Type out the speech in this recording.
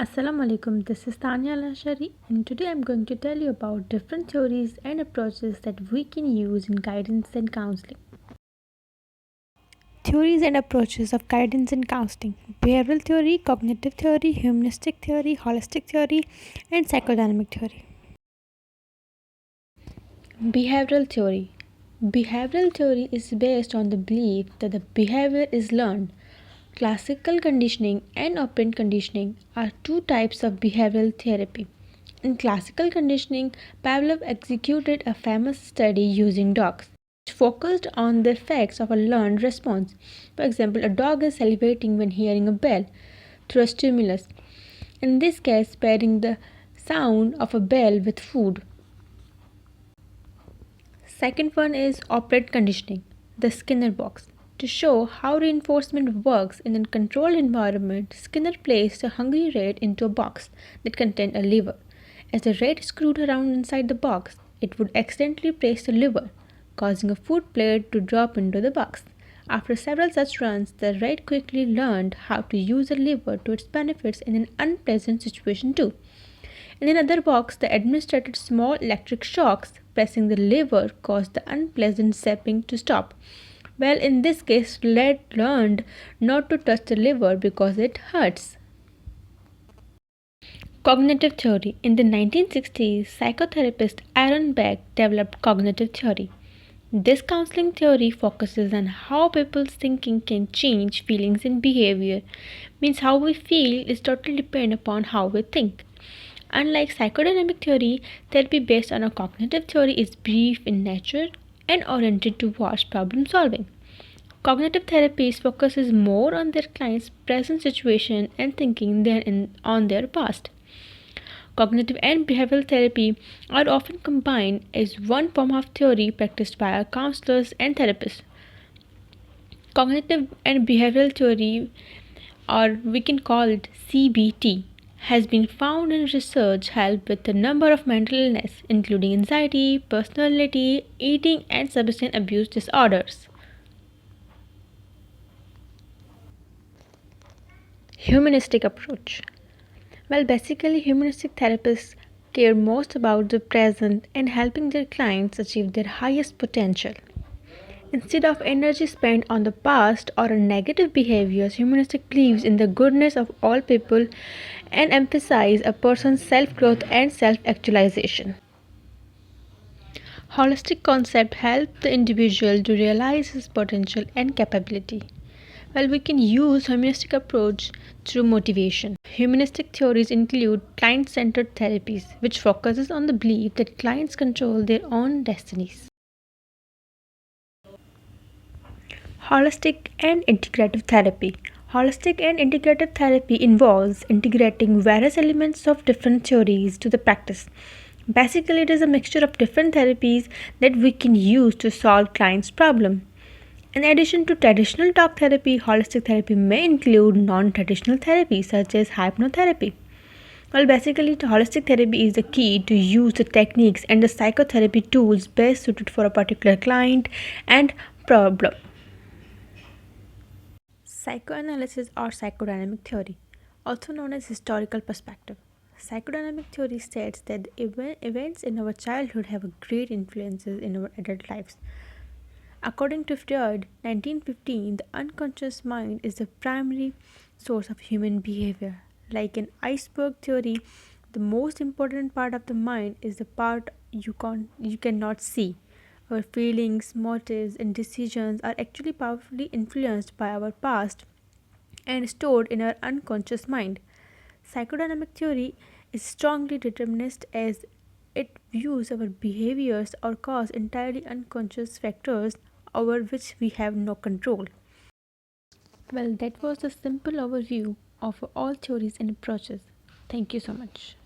Assalamu alaikum, this is Tania Lashari, and today I'm going to tell you about different theories and approaches that we can use in guidance and counseling. Theories and approaches of guidance and counseling: behavioral theory, cognitive theory, humanistic theory, holistic theory, and psychodynamic theory. Behavioral theory. Behavioral theory is based on the belief that the behavior is learned. Classical conditioning and operant conditioning are two types of behavioral therapy. In classical conditioning, Pavlov executed a famous study using dogs, which focused on the effects of a learned response. For example, a dog is salivating when hearing a bell through a stimulus. In this case, pairing the sound of a bell with food. Second one is operant conditioning, the Skinner box. To show how reinforcement works in a controlled environment, Skinner placed a hungry rat into a box that contained a lever. As the rat screwed around inside the box, it would accidentally press the lever, causing a food plate to drop into the box. After several such runs, the rat quickly learned how to use the lever to its benefits in an unpleasant situation too. In another box, the administered small electric shocks. Pressing the lever caused the unpleasant zapping to stop. Well, in this case, Led learned not to touch the lever because it hurts. Cognitive theory. In the 1960s, psychotherapist Aaron Beck developed cognitive theory. This counseling theory focuses on how people's thinking can change feelings and behavior. Means how we feel is totally depend upon how we think. Unlike psychodynamic theory, therapy based on a cognitive theory is brief in nature and oriented towards problem solving. Cognitive therapy focuses more on their client's present situation and thinking than on their past. Cognitive and behavioral therapy are often combined as one form of theory practiced by counselors and therapists. Cognitive and behavioral theory, or we can call it CBT, has been found in research help with a number of mental illness, including anxiety, personality, eating, and substance abuse disorders. Humanistic approach. Well, basically, humanistic therapists care most about the present and helping their clients achieve their highest potential. Instead of energy spent on the past or on negative behaviors, humanistic believes in the goodness of all people and emphasize a person's self-growth and self-actualization. Holistic concept help the individual to realize his potential and capability. Well, we can use humanistic approach through motivation. Humanistic theories include client-centered therapies, which focuses on the belief that clients control their own destinies. Holistic and integrative therapy. Holistic and integrative therapy involves integrating various elements of different theories to the practice. Basically, it is a mixture of different therapies that we can use to solve clients' problem. In addition to traditional talk therapy, holistic therapy may include non-traditional therapy such as hypnotherapy. Well, basically, the holistic therapy is the key to use the techniques and the psychotherapy tools best suited for a particular client and problem. Psychoanalysis or psychodynamic theory, also known as historical perspective. Psychodynamic theory states that events in our childhood have great influences in our adult lives. According to Freud, 1915, the unconscious mind is the primary source of human behavior. Like in iceberg theory, the most important part of the mind is the part you cannot see. Our feelings, motives, and decisions are actually powerfully influenced by our past and stored in our unconscious mind. Psychodynamic theory is strongly determinist as it views our behaviors or cause entirely unconscious factors over which we have no control. Well, that was a simple overview of all theories and approaches. Thank you so much.